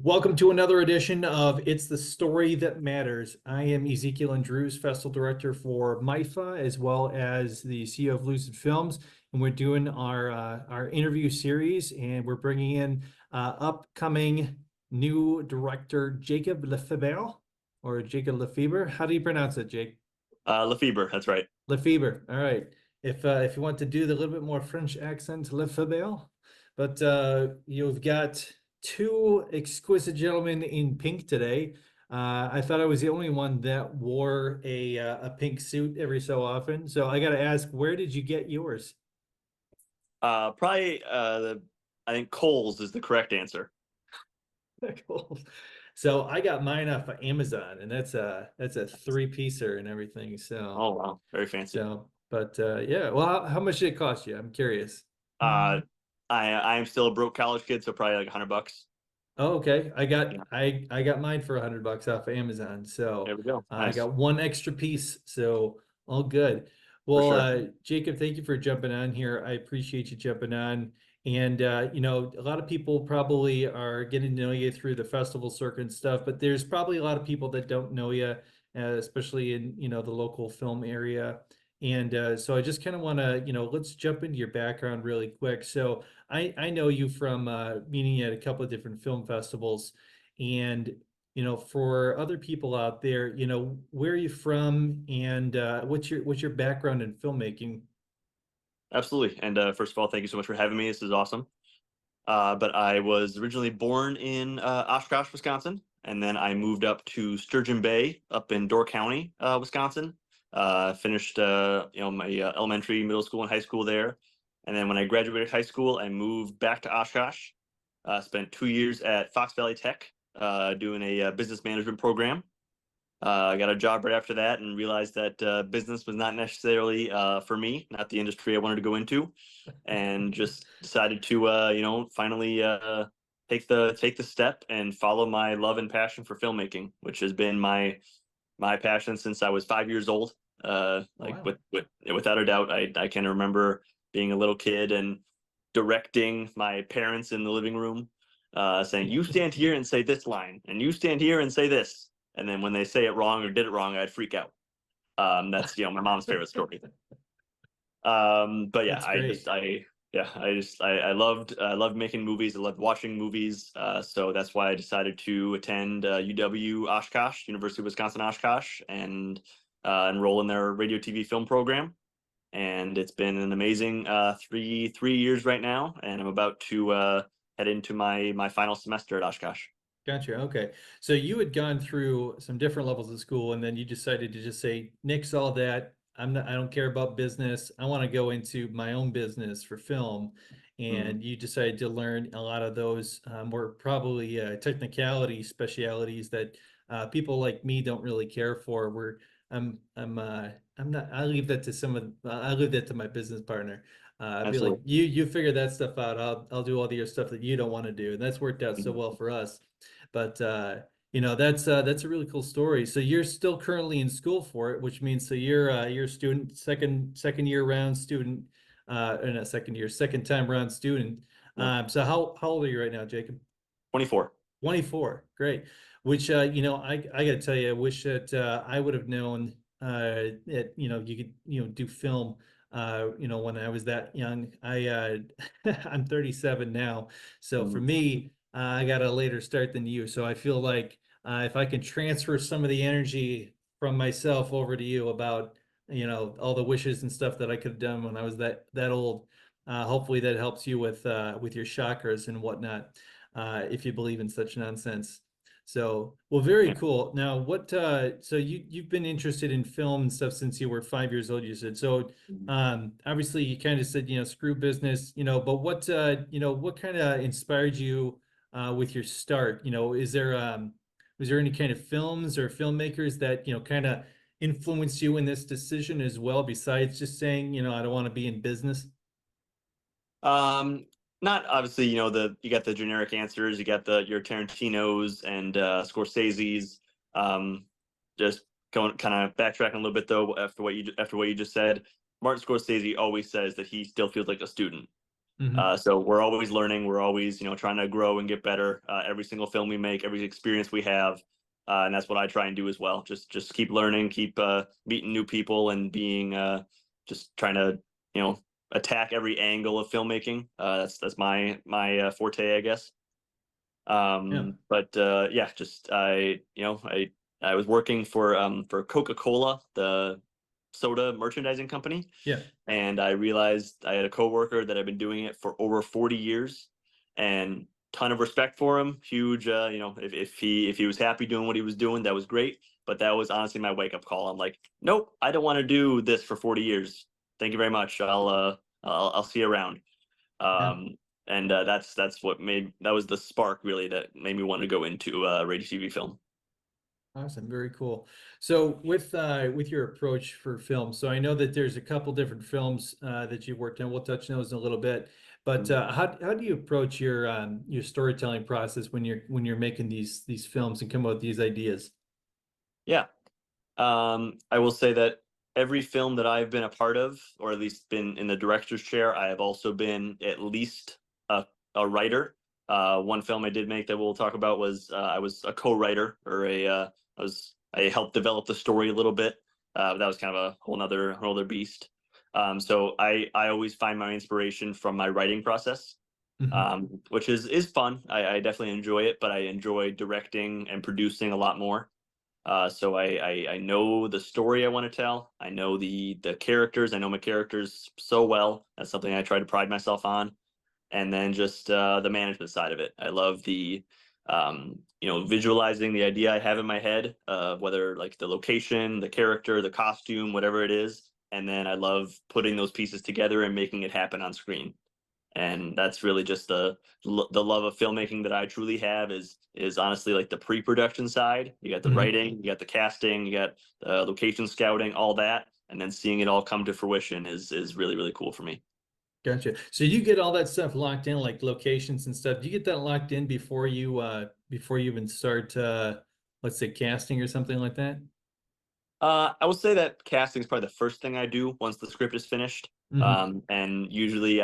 Welcome to another edition of It's the Story That Matters. I am Ezekiel Andrews, Festival Director for MIFA, as well as the CEO of Lucid Films, and we're doing our interview series, and we're bringing in upcoming new director Jacob Lefeber or Jacob Lefeber. How do you pronounce it, Jake? Lefeber, that's right. Lefeber. All right. If you want to do the little bit more French accent, Lefebvre, but you've got two exquisite gentlemen in pink today. I thought I was the only one that wore a pink suit every so often. So I got to ask, where did you get yours? Probably I think Coles is the correct answer. Cool. So I got mine off of Amazon, and that's a three-piecer and everything. Oh wow, very fancy. But yeah. Well, how much did it cost you? I'm curious. Uh, I am still a broke college kid, so probably like $100. Oh, okay. I got Yeah, I got mine for $100 off of Amazon. there So we go. I Nice got one extra piece. So all good. for Well, sure. Jacob, thank you for jumping on here. I appreciate you jumping on. And a lot of people probably are getting to know you through the festival circuit and stuff, but there's probably a lot of people that don't know you, especially in, the local film area. And so I just kind of want to, let's jump into your background really quick. So I know you from meeting at a couple of different film festivals, and for other people out there, where are you from, and what's your background in filmmaking? Absolutely. And first of all, thank you so much for having me. This is awesome. But I was originally born in Oshkosh, Wisconsin, and then I moved up to Sturgeon Bay up in Door County, Wisconsin. Finished my elementary, middle school, and high school there. And then when I graduated high school, I moved back to Oshkosh. Spent 2 years at Fox Valley Tech doing a business management program. I got a job right after that and realized that business was not necessarily for me, not the industry I wanted to go into, and just decided to finally take the step and follow my love and passion for filmmaking, which has been my passion since I was 5 years old. Oh, Like wow. without a doubt, I can remember being a little kid and directing my parents in the living room, saying, "You stand here and say this line, and you stand here and say this." And then when they say it wrong or did it wrong, I'd freak out. That's my mom's favorite story. But yeah, That's great. I loved making movies. I loved watching movies. So that's why I decided to attend UW Oshkosh, University of Wisconsin Oshkosh, and enroll in their radio, TV, film program. And it's been an amazing three years right now, and I'm about to head into my final semester at Oshkosh. Gotcha. Okay. So you had gone through some different levels of school, and then you decided to just say, nix all that. I don't care about business. I want to go into my own business for film. Mhm. And you decided to learn a lot of those more probably technicality specialities that people like me don't really care for. I'm not, I leave that to I leave that to my business partner. I'd be like, Absolutely. you figure that stuff out. I'll do all the other stuff that you don't want to do. And that's worked out so Mhm. well for us. But that's a really cool story. So you're still currently in school for it, which means so you're a student, second year round student, or not second year, second time round student. Yeah. So how old are you right now, Jacob? 24. 24. Great. Which I got to tell you, I wish that I would have known that you could do film when I was that young. I'm 37 now. So for Mhm. me, I got a later start than you. So I feel like if I can transfer some of the energy from myself over to you about all the wishes and stuff that I could have done when I was that old, hopefully that helps you with your chakras and whatnot, if you believe in such nonsense. So, well, very Yeah. cool. Now, so you've been interested in film and stuff since you were 5 years old, you said. So, Mhm. obviously you kind of said, screw business, but what kind of inspired you with your start? Was there any kind of films or filmmakers that, kind of influenced you in this decision as well, besides just saying, I don't want to be in business? Um, Not obviously, you got the generic answers, you got your Tarantinos and Scorsese's. Um, just going kind of backtracking a little bit though after what you just said. Martin Scorsese always says that he still feels like a student. Hmm. So we're always learning. We're always, trying to grow and get better. Every single film we make, every experience we have, and that's what I try and do as well. Just keep learning, keep meeting new people, and being just trying to, attack every angle of filmmaking. That's my forte, I guess. Yeah. But yeah, just I was working for Coca-Cola, the soda merchandising company, Yeah. and I realized I had a coworker that had been doing it for over 40 years, and ton of respect for him. Huge, if he was happy doing what he was doing, that was great. But that was honestly my wake up call. I'm like, nope, I don't want to do this for 40 years. Thank you very much. I'll see you around. Yeah. Um, and that's what made that was the spark really that made me want to go into radio TV film. Awesome, very cool. So with your approach for film, so I know that there's a couple different films that you've worked on. We'll touch on those in a little bit. But how do you approach your storytelling process when you're making these films and come up with these ideas? Yeah. I will say that every film that I've been a part of, or at least been in the director's chair, I have also been at least a writer. One film I did make that we'll talk about was I was a co-writer, or I helped develop the story a little bit. That was kind of a whole nother beast. So I always find my inspiration from my writing process, Hmm. which is fun. I definitely enjoy it, but I enjoy directing and producing a lot more. So I know the story I want to tell. I know the characters. I know my characters so well. That's something I try to pride myself on. And then just the management side of it. I love the visualizing the idea I have in my head, whether like the location, the character, the costume, whatever it is. And then I love putting those pieces together and making it happen on screen. And that's really just the love of filmmaking that I truly have is honestly like the pre-production side. You got the Hmm. writing, you got the casting, you got the location scouting, all that, and then seeing it all come to fruition is really really cool for me. Gotcha. So you get all that stuff locked in, like locations and stuff. Do you get that locked in before you even start let's say casting or something like that? I will say that casting is probably the first thing I do once the script is finished. Hmm. And usually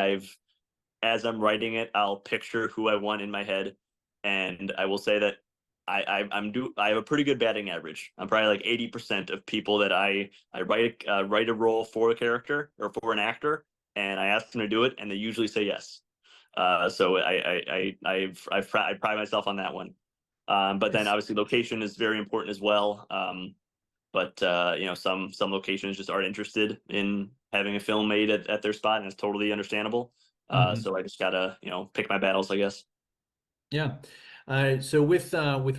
as I'm writing it, I'll picture who I want in my head, and I will say that I have a pretty good batting average. I'm probably like 80% of people that I write a role for a character or for an actor, and I ask them to do it, and they usually say yes. So I pride myself on that one. But then Nice. obviously location is very important as well. But some locations just aren't interested in having a film made at their spot, and it's totally understandable. Hmm. So I just gotta pick my battles, I guess. Yeah. So with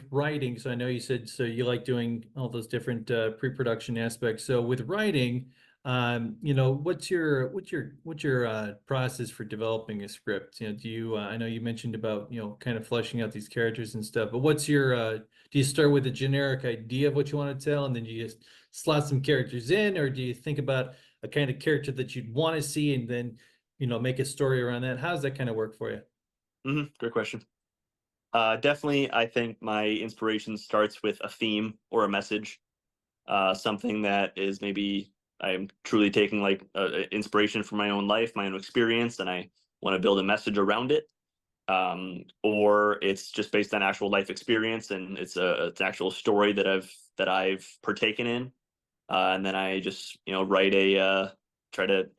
writing, so I know you said so you like doing all those different pre-production aspects. So with writing, what's your process for developing a script? Do you I know you mentioned about kind of fleshing out these characters and stuff, but what's your do you start with a generic idea of what you want to tell, and then you just slot some characters in, or do you think about a kind of character that you'd want to see and then make a story around that? How does that kind of work for you? Great question. Definitely, I think my inspiration starts with a theme or a message, something that is maybe I'm truly taking like inspiration from my own life, my own experience, and I want to build a message around it. Or it's just based on actual life experience, and it's an actual story that I've partaken in, and then I just write try to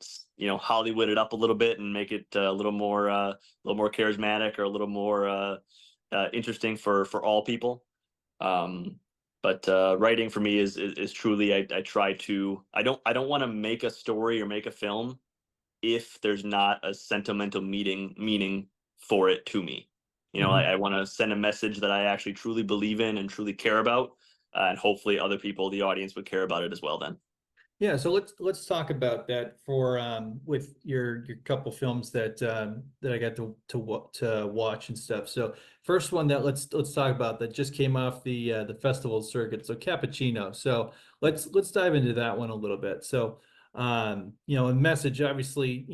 Hollywood it up a little bit and make it a little more charismatic or a little more interesting for all people. Um, but writing for me is truly I try to I don't want to make a story or make a film if there's not a sentimental meaning for it to me. I want to send a message that I actually truly believe in and truly care about, and hopefully other people, the audience, would care about it as well. Then. Yeah, so let's talk about that for with your couple films that I got to watch and stuff. So first one that let's talk about that just came off the festival circuit. So Cappuccino. So let's dive into that one a little bit. So a message obviously,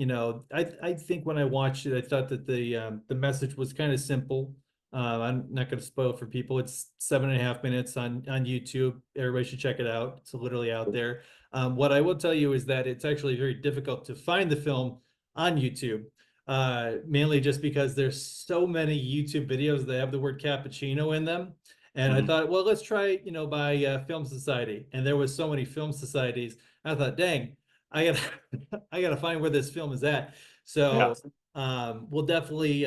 I think when I watched it, I thought that the message was kind of simple. I'm not going to spoil it for people. It's 7.5 minutes on YouTube. Everybody should check it out. It's literally out there. What I will tell you is that it's actually very difficult to find the film on YouTube. mainly just because there's so many YouTube videos that have the word cappuccino in them. And I Hmm. thought, well, let's try, by Film Society. And there was so many film societies. I thought, dang, I gotta I gotta find where this film is at. Yeah. So we'll definitely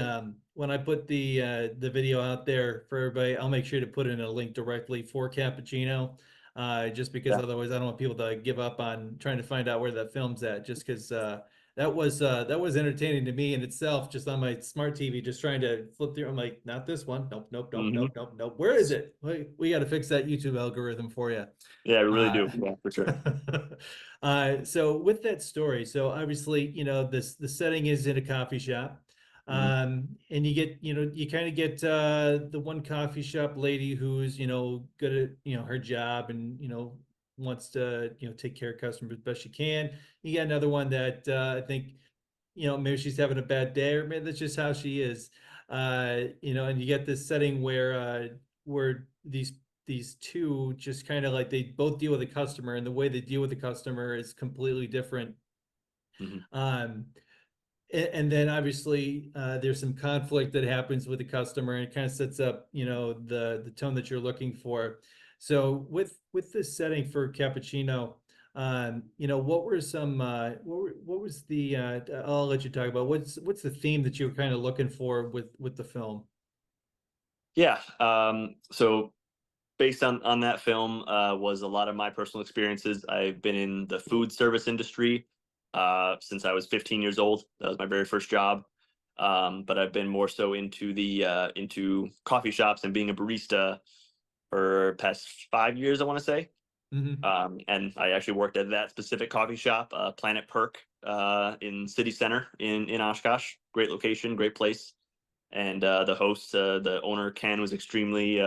when I put the video out there for everybody, I'll make sure to put in a link directly for Cappuccino. Just because Yeah. otherwise I don't want people to give up on trying to find out where that film's at, just because that was entertaining to me in itself, just on my smart TV, just trying to flip through. I'm like, not this one. Nope, nope, nope, Hmm. nope, nope, nope. Where is it? We got to fix that YouTube algorithm for you. Yeah, I really Uh, do. Yeah, for sure. so with that story, so obviously, the setting is in a coffee shop. Hmm. And you kind of get the one coffee shop lady who's, good at, her job and, wants to, take care of customers as best she can. You got another one that I think, maybe she's having a bad day, or maybe that's just how she is. And you get this setting where these two just kind of like they both deal with the customer, and the way they deal with the customer is completely different. Hmm. Um, and then obviously there's some conflict that happens with the customer, and it kind of sets up, the tone that you're looking for. So with this setting for Cappuccino, what were some what was the I'll let you talk about what's the theme that you were kind of looking for with the film. Yeah. So based on that film was a lot of my personal experiences. I've been in the food service industry since I was 15 years old. That was my very first job. But I've been more so into coffee shops and being a barista for past 5 years, I want to say. Hmm. And I actually worked at that specific coffee shop, Planet Perk, in City Center in Oshkosh. Great location, great place. And the host, the owner Ken, was extremely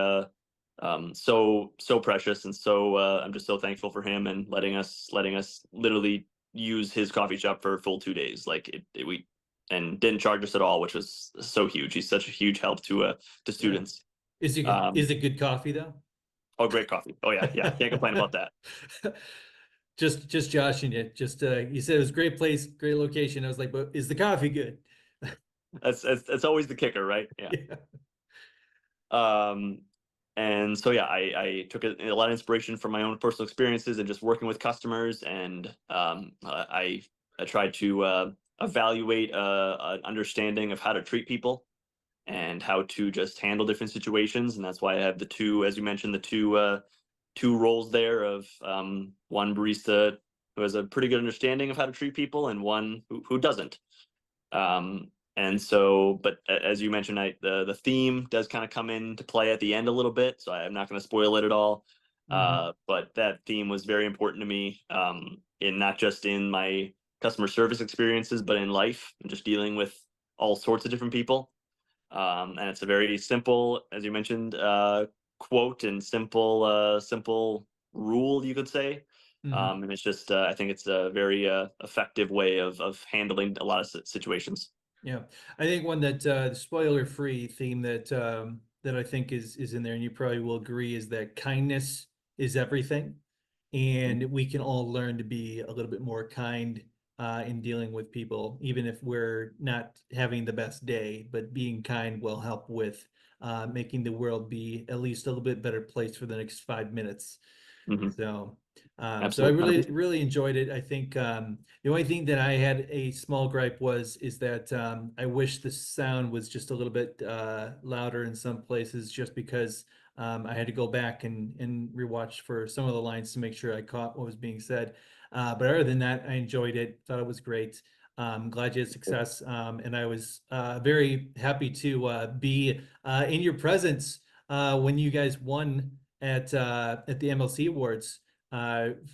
so precious, and so I'm just so thankful for him and letting us literally use his coffee shop for a full 2 days. Like we and didn't charge us at all, which was so huge. He's such a huge help to Yeah. students. Is Um, it good coffee though? oh, great coffee. Oh yeah, yeah, can't complain about that. Just joshing you. Just you said it was a great place, great location. I was like, but is the coffee good? That's always the kicker, right? Yeah. Yeah. Um, and so yeah, I took a lot of inspiration from my own personal experiences and just working with customers, and I tried to evaluate an understanding of how to treat people and how to just handle different situations, and that's why I have the two, as you mentioned, the two roles there of one barista who has a pretty good understanding of how to treat people, and one who doesn't. And so, but as you mentioned, the theme does kind of come into play at the end a little bit, so I'm not going to spoil it at all. Hmm. But that theme was very important to me, in not just in my customer service experiences, but in life and just dealing with all sorts of different people. And it's a very simple, as you mentioned, quote and simple rule, you could say. Hmm. And it's just, I think it's a very effective way of handling a lot of situations. Yeah, I think one that spoiler-free theme that I think is in there, and you probably will agree, is that kindness is everything, and Mhm. we can all learn to be a little bit more kind in dealing with people, even if we're not having the best day. But being kind will help with making the world be at least a little bit better place for the next 5 minutes. Mhm. So I Absolutely. really enjoyed it. I think the only thing that I had a small gripe is that I wish the sound was just a little bit louder in some places, just because I had to go back and rewatch for some of the lines to make sure I caught what was being said. But other than that, I enjoyed it. Thought it was great. Glad you had success, and I was very happy to be in your presence when you guys won at the MLC Awards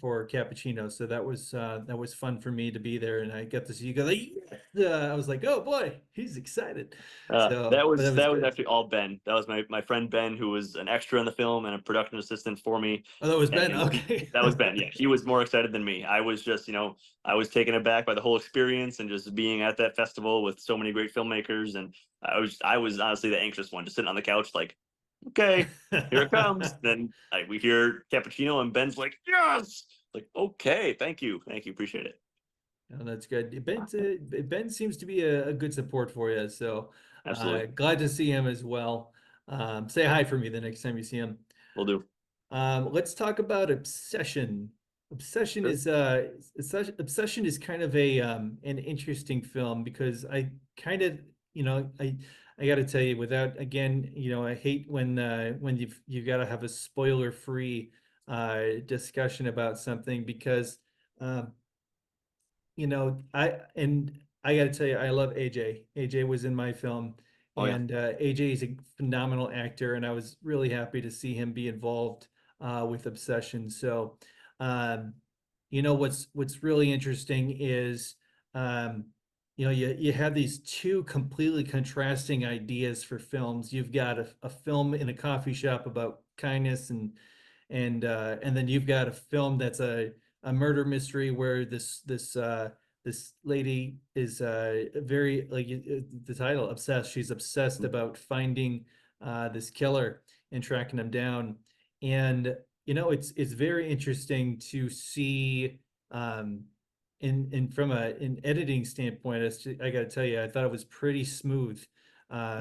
for Cappuccino. So that was fun for me to be there, and I got to see you go like, "Yeah." I was like, oh boy, he's excited. That But that was was that was good. actually all Ben. That was my friend Ben, who was an extra in the film and a production assistant for me. Oh, that was Ben. And Okay. that was Ben. Yeah, he was more excited than me. I was just, I was taken aback by the whole experience and just being at that festival with so many great filmmakers. And I was honestly the anxious one, just sitting on the couch, like, okay, here it comes. Then we hear Cappuccino, and Ben's like, yes, like, okay, thank you, appreciate it. Oh, that's good. Ben seems to be a good support for you, so Absolutely. glad to see him as well. Say hi for me the next time you see him. Will do. Let's talk about Obsession. Obsession Sure. is Obsession is kind of a an interesting film because I kind of I got to tell you without again I hate when you've got to have a spoiler free discussion about something because um, I got to tell you, I love AJ. AJ was in my film, Oh yeah. and AJ is a phenomenal actor, and I was really happy to see him be involved with Obsession. So, um, what's really interesting is, um, you have these two completely contrasting ideas for films. You've got a film in a coffee shop about kindness and then you've got a film that's a murder mystery where this lady is very like the title obsessed. She's obsessed about finding this killer and tracking him down. And it's very interesting to see um in from an editing standpoint. I got to tell you, I thought it was pretty smooth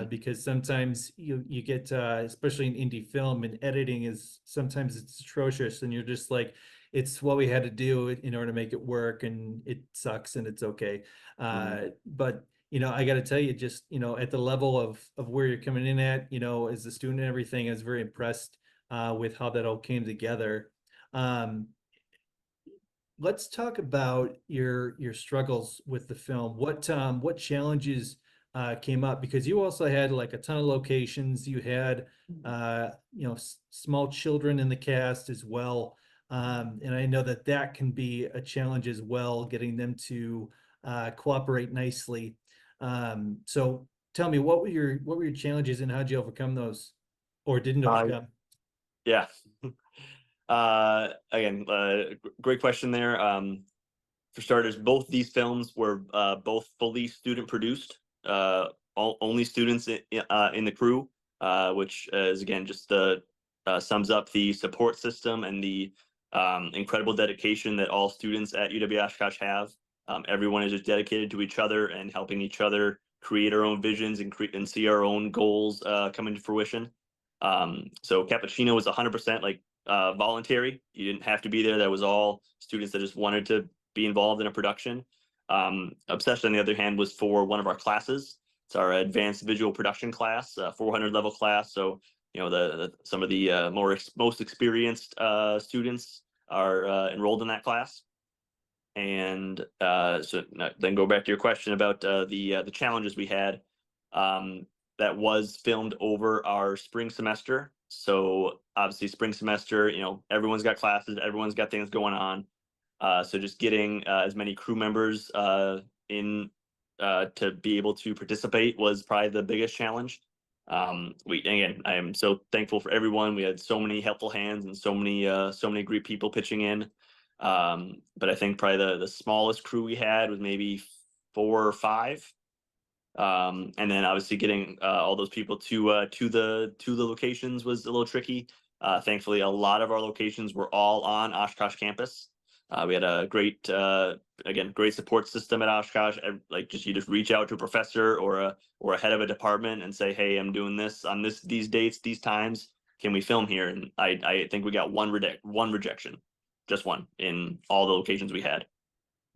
because sometimes you get especially in indie film and editing is sometimes it's atrocious and you're just like it's what we had to do in order to make it work and it sucks and it's okay. Mhm. But I got to tell you, just at the level of where you're coming in at, as a student and everything, I was very impressed with how that all came together. Um, let's talk about your struggles with the film. What challenges came up? Because you also had like a ton of locations. You had small children in the cast as well. And I know that that can be a challenge as well, getting them to cooperate nicely. So tell me, what were your challenges and how'd you overcome those, or didn't Uh, overcome? yeah. Again, great question there. For starters, both these films were both fully student produced, only students in the crew, which is again just sums up the support system and the incredible dedication that all students at UW Oshkosh have. Everyone is just dedicated to each other and helping each other create our own visions and see our own goals come into fruition. So Cappuccino was 100% like voluntary. You didn't have to be there. That was all students that just wanted to be involved in a production. Obsession, on the other hand, was for one of our classes. It's our advanced visual production class, 400 level class. So some of the most experienced students are enrolled in that class. And then go back to your question about the challenges we had. Um, that was filmed over our spring semester. So obviously, spring semester, everyone's got classes, everyone's got things going on. So just getting as many crew members in to be able to participate was probably the biggest challenge. We again, I am so thankful for everyone. We had so many helpful hands and so many great people pitching in. But I think probably the smallest crew we had was maybe 4 or 5. And then obviously getting all those people to the locations was a little tricky. Thankfully, a lot of our locations were all on Oshkosh campus. We had a great support system at Oshkosh. Like you just reach out to a professor or a head of a department and say, "Hey, I'm doing this on these dates, these times. Can we film here?" And I think we got one rejection, just one in all the locations we had.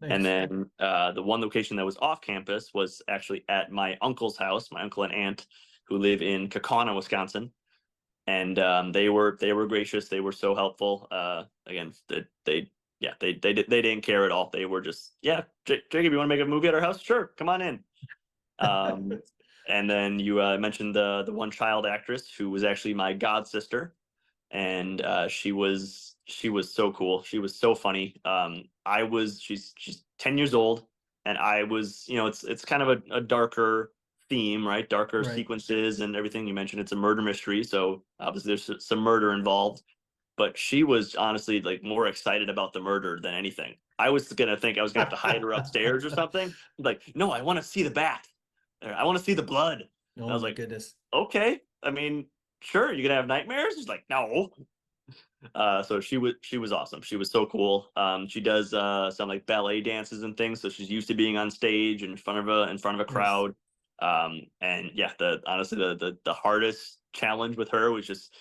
And Nice. then the one location that was off campus was actually at my uncle's house, my uncle and aunt, who live in Kaukauna, Wisconsin. And they were gracious. They were so helpful. Again, they didn't care at all. They were just, yeah, Jacob, you want to make a movie at our house? Sure, come on in. Um, and then you mentioned the one child actress who was actually my god sister, and she was so cool. She was so funny. She's 10 years old, and I was, it's kind of a darker theme, right? Darker Right. sequences and everything. You mentioned it's a murder mystery, so obviously there's some murder involved. But she was honestly like more excited about the murder than anything. I was gonna think I was gonna have to hide her upstairs or something. Like, no, I want to see the bat. I want to see the blood. And I Oh was my like, goodness. okay. I mean, sure, you're gonna have nightmares. He's like, no. So she was awesome. She was so cool. She does some like ballet dances and things, so she's used to being on stage in front of a Nice. crowd. And yeah, the honestly the hardest challenge with her was just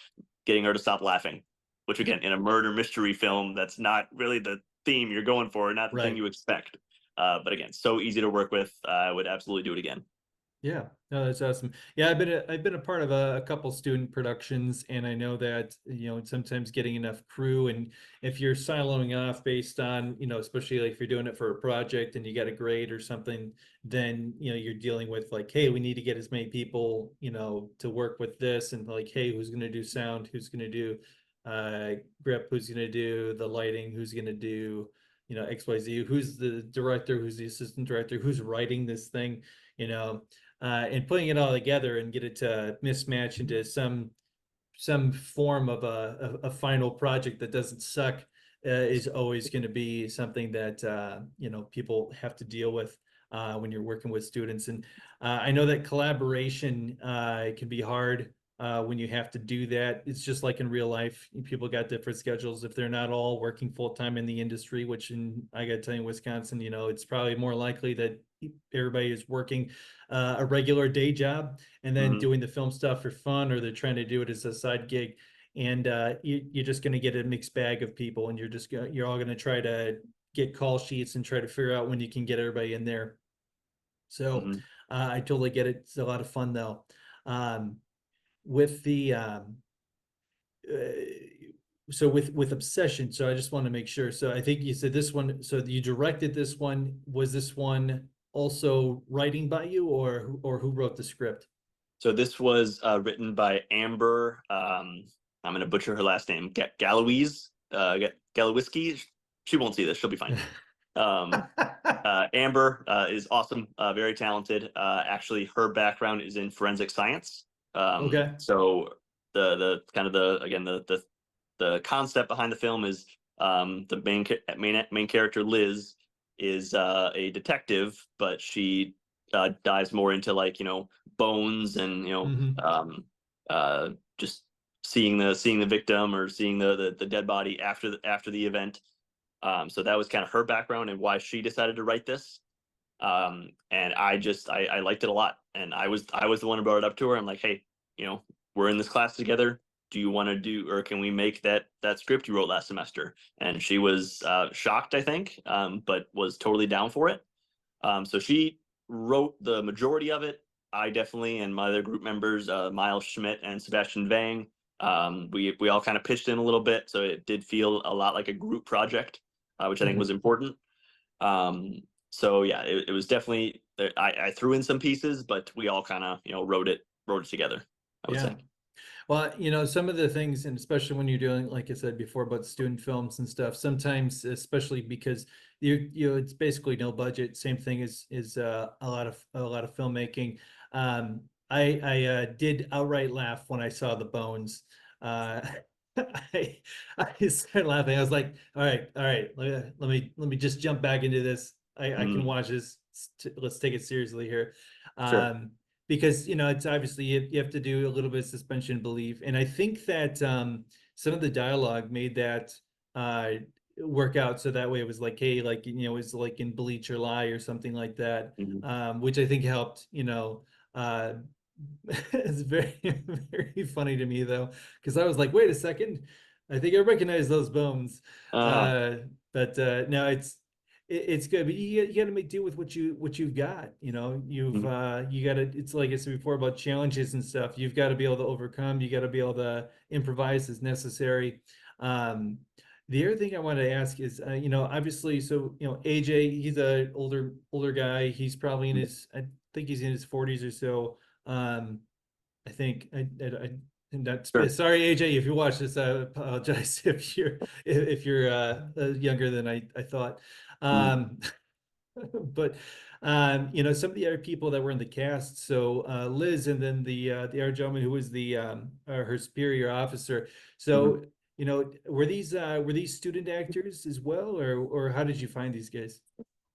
getting her to stop laughing. Which again, in a murder mystery film, that's not really the theme you're going for, not the thing Right. you expect. But again, so easy to work with. I would absolutely do it again. Yeah, no, that's awesome. Yeah, I've been a part of a couple student productions, and I know that sometimes getting enough crew, and if you're siloing off based on especially like if you're doing it for a project and you got a grade or something, then you're dealing with like, hey, we need to get as many people to work with this, and like, hey, who's going to do sound, who's going to do grip, who's going to do the lighting, who's going to do XYZ, who's the director, who's the assistant director, who's writing this thing, you know and putting it all together and get it to mismatch into some form of a final project that doesn't suck is always going to be something that people have to deal with when you're working with students. And I know that collaboration can be hard when you have to do that. It's just like in real life, people got different schedules. If they're not all working full time in the industry, which I got to tell you, in Wisconsin, it's probably more likely that everybody is working a regular day job and then Hmm. doing the film stuff for fun, or they're trying to do it as a side gig. And you're just going to get a mixed bag of people, and you're all going to try to get call sheets and try to figure out when you can get everybody in there. So Hmm. I totally get it. It's a lot of fun though. Um, with the uh, so with Obsession, so I just want to make sure. So I think you said this one. So you directed this one. Was this one also writing by you, or who wrote the script? So this was written by Amber. I'm going to butcher her last name. Gallowese. Galowiski. She won't see this. She'll be fine. Um, Amber is awesome. Very talented. Actually, her background is in forensic science. Okay. So the kind of the again the concept behind the film is the main character Liz is a detective, but she dives more into like bones and Hmm. just seeing the victim or seeing the dead body after the event. So that was kind of her background and why she decided to write this. And I liked it a lot, and I was the one who brought it up to her. I'm like, hey, we're in this class together. Do you want to do, or can we make that script you wrote last semester? And she was shocked, I think, but was totally down for it. So she wrote the majority of it. I definitely, and my other group members, Miles Schmidt and Sebastian Vang, we all kind of pitched in a little bit, so it did feel a lot like a group project, which I think was Hmm. important. Um, so yeah, it was definitely I threw in some pieces, but we all kind of wrote it together, I would Yeah. say. Well, some of the things, and especially when you're doing, like I said before, about student films and stuff, sometimes, especially because it's basically no budget. Same thing is a lot of filmmaking. I did outright laugh when I saw the bones. Uh, I started laughing. I was like, all right, let me just jump back into this. I can Mm, watch this. Let's take it seriously here. sure. Um, because it's obviously you have to do a little bit of suspension of belief, and I think that some of the dialogue made that uh work out, so that way it was like, hey, like it was like in Bleach or Lie or something like that, Mhm. which I think helped. uh it's very very funny to me though, because I was like, wait a second, I think I recognize those bones. Uh, uh but no, it's good, but you got to make do with what you've got. You've mhm. you got to, it's like I said before about challenges and stuff. You've got to be able to overcome. You got to be able to improvise as necessary. um the other thing I wanted to ask is, obviously, so AJ, he's a older guy. He's probably I think he's in his 40s or so. I think and that's Sure. sorry, AJ, if you watch this, I apologize if you're younger than I thought. Mm, Um, but some of the other people that were in the cast, so Liz, and then the other gentleman who was the her superior officer. mhm. So, were these student actors as well, or how did you find these guys?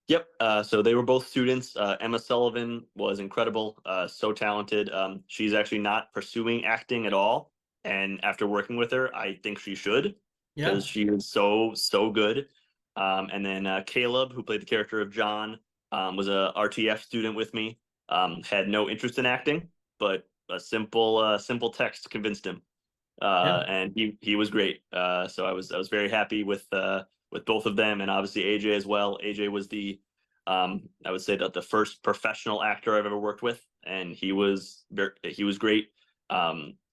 Yep. So they were both students. Emma Sullivan was incredible, so talented. She's actually not pursuing acting at all, and after working with her, I think she should. because Yeah. she is so good. And then Caleb, who played the character of John, was a RTF student with me. Had no interest in acting, but a simple text convinced him, Yeah. and he was great. So I was very happy with both of them, and obviously AJ as well. AJ was the I would say that the first professional actor I've ever worked with, and he was great.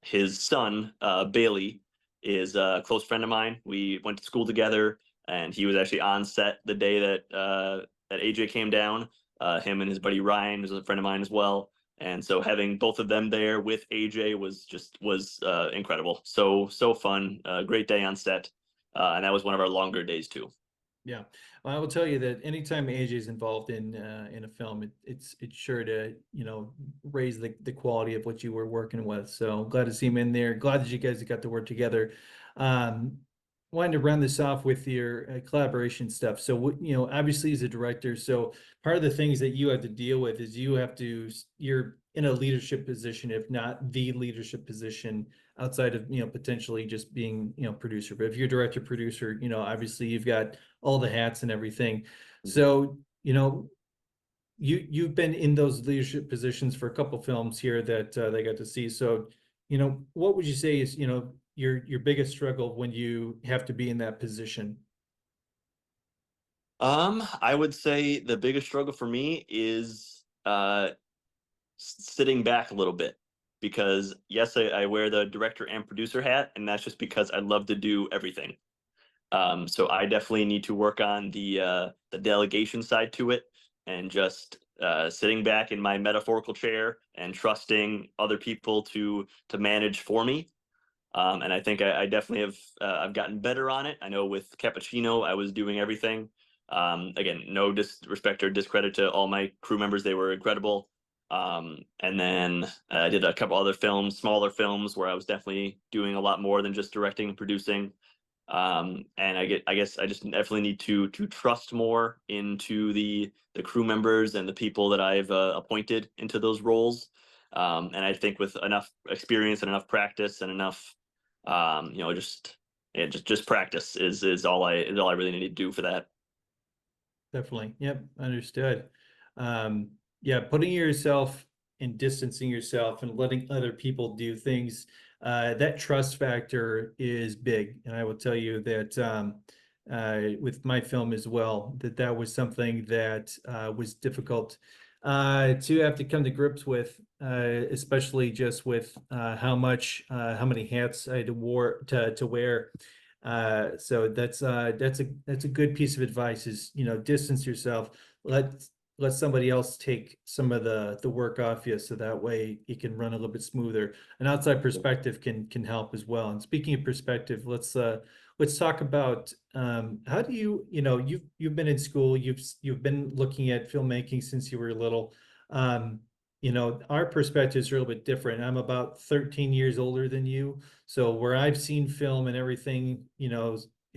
His son Bailey is a close friend of mine. We went to school together, and he was actually on set the day that AJ came down. Him and his buddy Ryan was a friend of mine as well, and so having both of them there with AJ was incredible. So fun. Great day on set, and that was one of our longer days too. Yeah, well, I will tell you that anytime AJ is involved in a film, it's sure to raise the quality of what you were working with. So glad to see him in there. Glad that you guys got to work together. Um, Wanted to round this off with your collaboration stuff. So obviously as a director, so part of the things that you have to deal with is you're in a leadership position, if not the leadership position outside of potentially just being producer. But if you're director producer, obviously you've got all the hats and everything. Mhm. So, you've been in those leadership positions for a couple films here that they got to see. So, what would you say is, your biggest struggle when you have to be in that position? I would say the biggest struggle for me is sitting back a little bit, because yes, I wear the director and producer hat, and that's just because I love to do everything. So I definitely need to work on the delegation side to it, and just sitting back in my metaphorical chair and trusting other people to manage for me. And I think I definitely have I've gotten better on it. I know with Cappuccino, I was doing everything. Again, no disrespect or discredit to all my crew members; they were incredible. And then I did a couple other films, smaller films, where I was definitely doing a lot more than just directing and producing. And I guess I just definitely need to trust more into the crew members and the people that I've appointed into those roles. And I think with enough experience and enough practice and enough, just yeah, just practice is all I really need to do for that. Definitely. Yep. Understood. Yeah, putting yourself and distancing yourself and letting other people do things, that trust factor is big. And I will tell you that with my film as well, that was something that was difficult to have to come to grips with, especially just with how many hats I had to wear. So that's a good piece of advice is, distance yourself, let let somebody else take some of the work off you so that way you can run a little bit smoother. An outside perspective can help as well. And speaking of perspective, let's talk about how do you've been in school, you've been looking at filmmaking since you were little. Um, our perspectives are a little bit different. I'm about 13 years older than you. So where I've seen film and everything,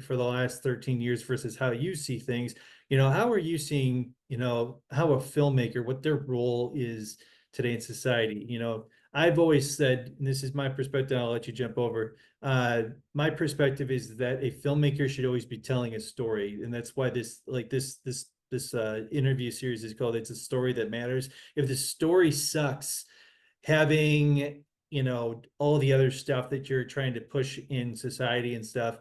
for the last 13 years versus how you see things, how are you seeing, how a filmmaker, what their role is today in society? I've always said, and this is my perspective, I'll let you jump over. My perspective is that a filmmaker should always be telling a story. And that's why this interview series is called It's a Story That Matters. If the story sucks, having all the other stuff that you're trying to push in society and stuff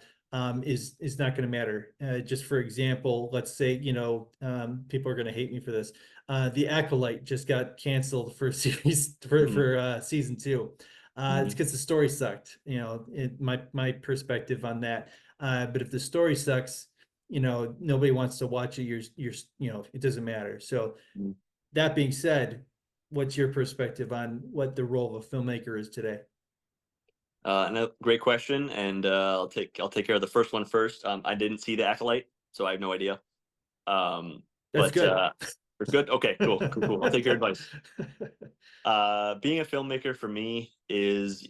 is not going to matter. Just for example, let's say people are going to hate me for this. The Acolyte just got canceled for series Mhm. for season 2. It's Mhm. because the story sucked. My perspective on that. But if the story sucks, nobody wants to watch it. It doesn't matter. So Mhm. that being said, what's your perspective on what the role of a filmmaker is today? No, great question, and I'll take care of the first one first. I didn't see the Acolyte, so I have no idea. Um, That's but good. It's good. Okay, cool, cool, cool. I'll take your advice. Being a filmmaker for me is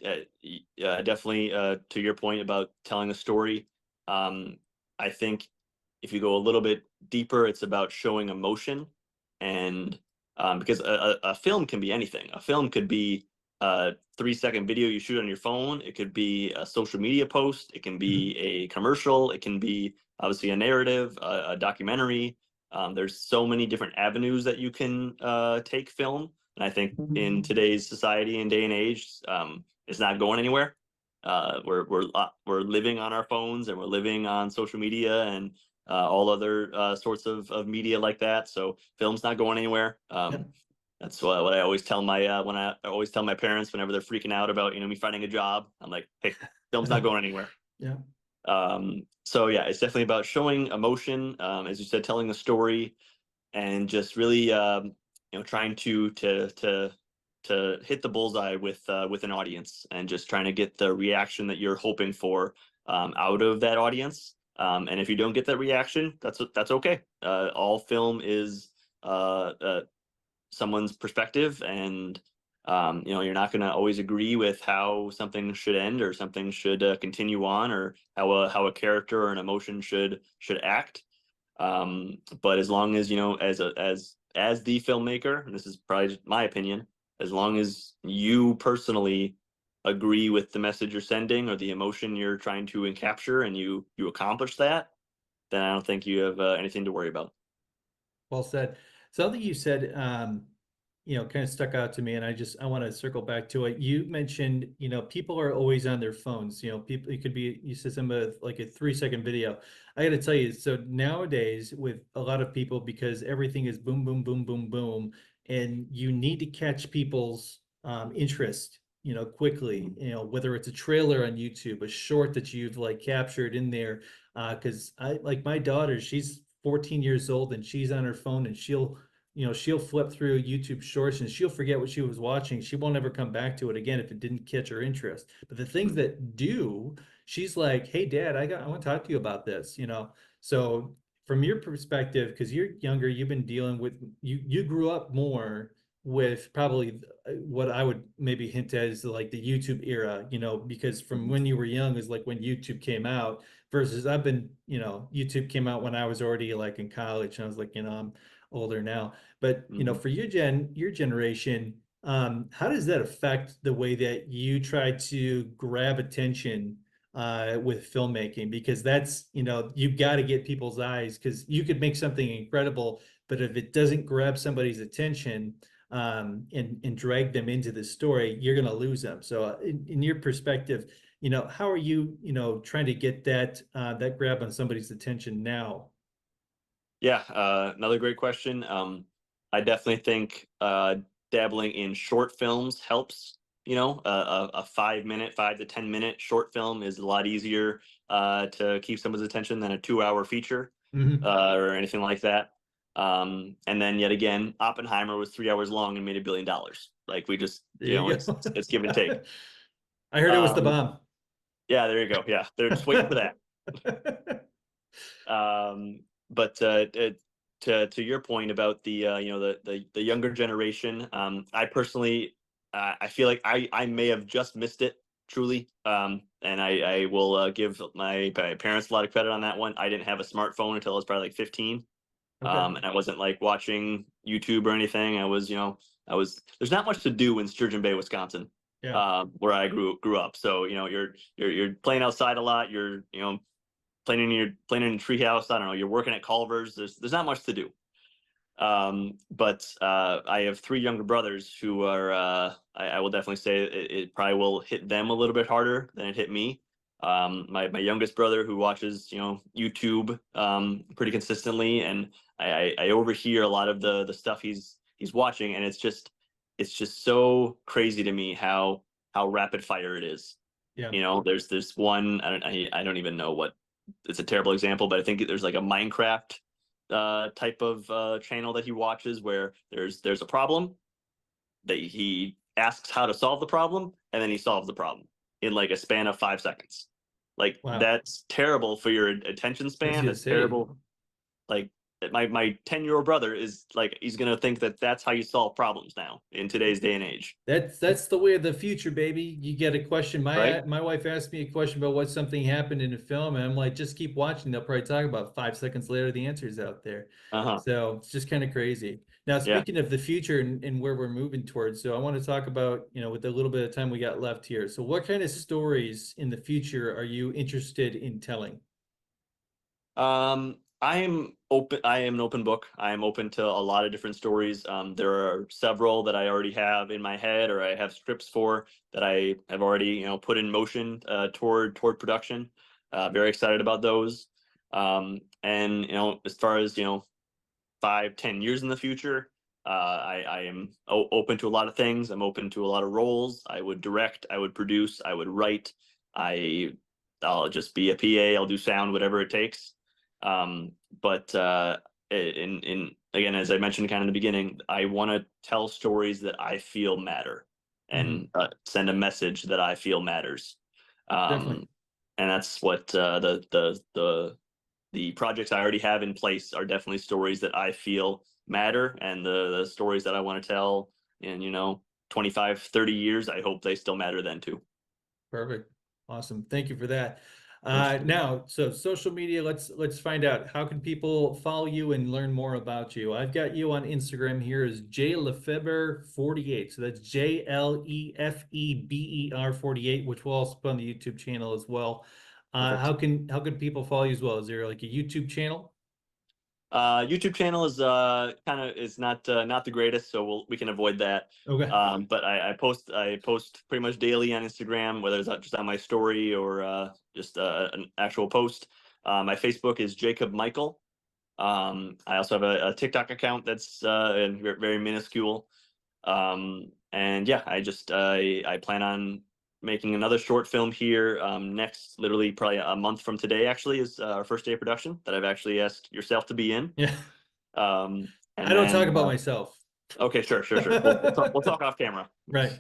definitely to your point about telling a story. Um, I think if you go a little bit deeper, it's about showing emotion, and because a film can be anything. A film could be a 3-second video you shoot on your phone. It could be a social media post. It can be a commercial. It can be obviously a narrative, a documentary. There's so many different avenues that you can take film. And I think in today's society and day and age, it's not going anywhere. We're living on our phones, and we're living on social media and all other sorts of media like that. So film's not going anywhere. Yep. That's what I always tell my when I always tell my parents whenever they're freaking out about me finding a job. I'm like, hey, film's not going anywhere. Yeah. So yeah, it's definitely about showing emotion, as you said, telling the story, and just really trying to hit the bullseye with an audience, and just trying to get the reaction that you're hoping for out of that audience. And if you don't get that reaction, that's okay. All film is someone's perspective, and you're not going to always agree with how something should end, or something should continue on, or how a character or an emotion should act. But as long as as the filmmaker, and this is probably just my opinion, as long as you personally agree with the message you're sending or the emotion you're trying to capture, and you accomplish that, then I don't think you have anything to worry about. Well said. Something you said, kind of stuck out to me, and I want to circle back to it. You mentioned, people are always on their phones. People, it could be, you said some of like a 3-second video. I got to tell you, so nowadays with a lot of people, because everything is boom, boom, boom, boom, boom, and you need to catch people's interest, quickly, whether it's a trailer on YouTube, a short that you've like captured in there. Because I like my daughter, she's 14 years old, and she's on her phone, and she'll flip through YouTube shorts, and she'll forget what she was watching. She won't ever come back to it again if it didn't catch her interest. But the things that do, she's like, hey dad, I want to talk to you about this. So from your perspective, because you're younger, you've been dealing with, you grew up more with probably what I would maybe hint at is like the YouTube era, because from when you were young is like when YouTube came out, versus I've been, YouTube came out when I was already like in college, and I was like, I'm older now. But Mm-hmm. for your generation, how does that affect the way that you try to grab attention with filmmaking? Because that's, you've got to get people's eyes, because you could make something incredible, but if it doesn't grab somebody's attention, and drag them into the story, you're going to lose them. So in your perspective, how are you, trying to get that grab on somebody's attention now? Yeah, another great question. I definitely think dabbling in short films helps. A 5 minute, 5 to 10 minute short film is a lot easier to keep someone's attention than a 2 hour feature Mhm. or anything like that. And then yet again, Oppenheimer was 3 hours long and made $1 billion. Like we just, There you go. it's give and take. I heard it was the Um, bomb. yeah, there you go. Yeah, they're just waiting for that. Um, but to your point about the the younger generation, I personally I feel like I may have just missed it truly, and I will give my parents a lot of credit on that one. I didn't have a smartphone until I was probably like 15, Okay. and I wasn't like watching YouTube or anything. I was there's not much to do in Sturgeon Bay, Wisconsin, Yeah. where I grew up. So you're playing outside a lot. You're playing in a treehouse. I don't know. You're working at Culver's. There's not much to do. But I have three younger brothers who are. I will definitely say it probably will hit them a little bit harder than it hit me. My youngest brother, who watches YouTube pretty consistently, and I overhear a lot of the stuff he's watching, and it's just so crazy to me how rapid fire it is. Yeah. There's this one. I don't even know what. It's a terrible example, but I think there's like a Minecraft type of channel that he watches, where there's a problem that he asks how to solve the problem, and then he solves the problem in like a span of 5 seconds. Like Wow. that's terrible for your attention I was span. gonna That's say terrible. Like my 10-year-old brother is like, he's gonna think that that's how you solve problems now in today's day and age, that's the way of the future, baby. You get a question. My right? my wife asked me a question about what something happened in a film, and I'm like, just keep watching. They'll probably talk about 5 seconds later, the answer's out there. Uh-huh. So it's just kind of crazy. Now, Yeah. speaking of the future and where we're moving towards, so I want to talk about, with the little bit of time we got left here. So what kind of stories in the future are you interested in telling? I am open. I am an open book. I am open to a lot of different stories. There are several that I already have in my head, or I have scripts for that I have already, put in motion toward production. Very excited about those. And as far as 5, 10 years in the future, I am open to a lot of things. I'm open to a lot of roles. I would direct. I would produce. I would write. I I'll just be a PA. I'll do sound, whatever it takes. Um, but in again, as I mentioned kind of in the beginning, I want to tell stories that I feel matter Mhm. and send a message that I feel matters. Definitely. Um, and that's what the projects I already have in place are definitely stories that I feel matter, and the stories that I want to tell in 25, 30 years, I hope they still matter then too. Perfect. Awesome. Thank you for that. Yes. Now, so social media, let's find out, how can people follow you and learn more about you? I've got you on Instagram here as J Lefeber 48. So that's JLEFEBER 48, which will also be on the YouTube channel as well. Perfect. How can people follow you as well? Is there like a YouTube channel? YouTube channel is kind of is not the greatest, so we can avoid that. Okay. But I post pretty much daily on Instagram, whether it's just on my story or just an actual post. My Facebook is Jacob Michael. I also have a TikTok account that's very minuscule. And yeah, I plan on making another short film here next, literally probably a month from today. Actually, is our first day of production that I've actually asked yourself to be in. Yeah. And I don't talk then about myself. okay, sure. We'll talk off camera. Right.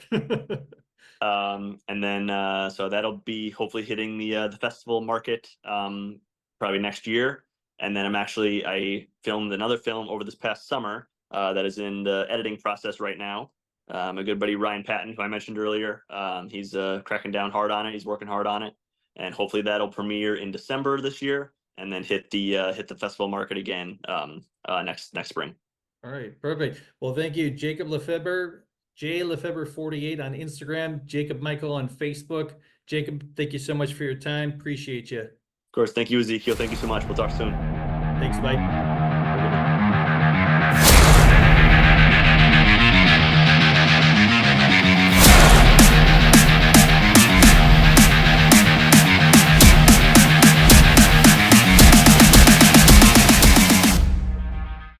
And then so that'll be hopefully hitting the festival market probably next year. And then I filmed another film over this past summer that is in the editing process right now. My good buddy Ryan Patton, who I mentioned earlier, he's cracking down hard on it. He's working hard on it, and hopefully that'll premiere in December this year, and then hit the festival market again next spring. All right, perfect. Well, thank you, Jacob Lefeber, J Lefeber 48 on Instagram, Jacob Michael on Facebook. Jacob, thank you so much for your time. Appreciate you. Of course, thank you, Ezekiel. Thank you so much. We'll talk soon. Thanks, bye.